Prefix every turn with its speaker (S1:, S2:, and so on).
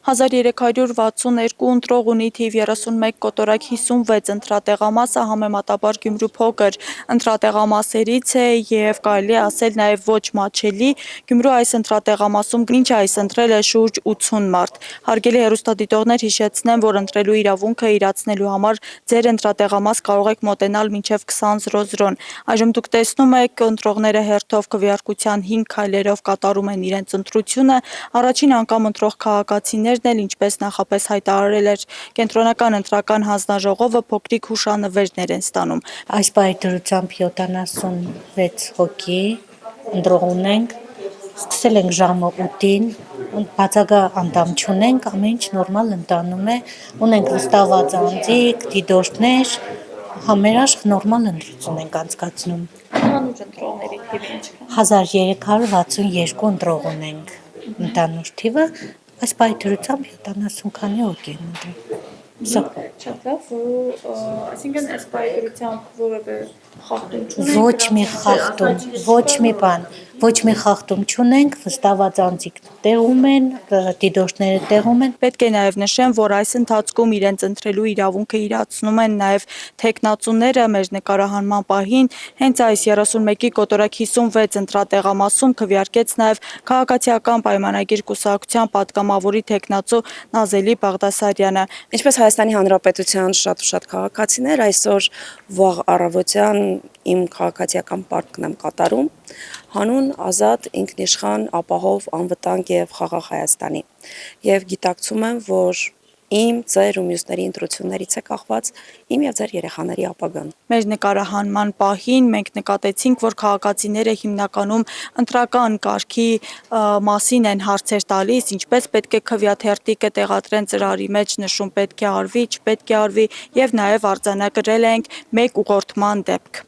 S1: 1362 ընտրող ունի թիվ 31 կոտորակ 56 ընտրատեղամասը համեմատաբար Գյումրու փոքր ընտրատեղամասերից է և կարելի ասել նաև ոչ մատչելի։ Գյումրու այս ընտրատեղամասում մինչ այս ընտրել է շուրջ 80 մարդ։ Հարգելի հեռուստադիտողներ, հիշեցնեմ, որ ընտրելու իրավունքը իրացնելու համար ձեր ընտրատեղամաս կարող եք մոտենալ մինչև 20:00-ն։ Այժմ դուք տեսնում եք, ընտրողները հերթով քվեարկության 5 քայլերով կատարում են իրենց ընտրությունը։ Առաջին անգամ ընտրող քաղաքացիներն էլ, ինչպես նախապես հայտարարել էր Կենտրոնական ընտրական հանձնաժողովը, փոքրիկ հուշանվերներ են ստանում։
S2: Այս պահի դրությամբ 76 հոգի ընտրող ունենք, սկսել ենք ժամը 8-ին, բացակա անդամ չունենք, ամեն ինչ նորմալ ընթանում է, ունենք վստահված անձիկ, դիտորդներ, համերաշխ նորմալ ընտրություն ենք անցկացնում։
S1: Ընդհանուր ընտրողների թիվը ինչքան է։
S2: 1362 ընտրող ունենք ընդհանուր թիվը, այս պահի դրությամբ 70 քանի հոգի են ընտրել։
S1: Շատ լավ, այսինքն այս պայքարությամբ որևէ խախտում չունենք։
S2: Ոչ մի խախտում, ոչ մի խախտում չունենք, վստահված անձիկ տեղում են, դիտորդները տեղում են։
S1: Պետք է նաև նշեմ, որ այս ընթացքում իրենց ընտրելու իրավունքը իրացնում են նաև թեկնածուները մեր նկարահանման պահին։ Հենց այս 31-ի կոտորակ 56 ընտրատեղամասում քվեարկեց նաև Քաղաքացիական պայմանագիր կուսակցության պատգամավորի թեկնածու Նազելի Բաղդասարյանը։
S3: Ինչպես Հայաստանի Հանրապետության շատ քաղաքացիներ, այսօր վաղ առավոտյան իմ քաղաքացիական պարտքն եմ կատարում հանուն ազատ, ինքնիշխան, ապահով, անվտանգ և խաղաղ Հայաստանի։ Եվ գիտակցում եմ, որ իմ, ձեր ու մյուսների ընտրություններից է կախված իմ և ձեր երեխաների ապագան։
S1: Մեր նկարահանման պահին մենք նկատեցինք, որ քաղաքացիները հիմնականում ընտրական կարգի մասին են հարցեր տալիս, ինչպես պետք է քվեաթերթիկը տեղադրեն ծրարի մեջ, նշում պետք է արվի, չպետք է արվի, և նաև արձանագրել ենք մեկ ուղղորդման դեպք։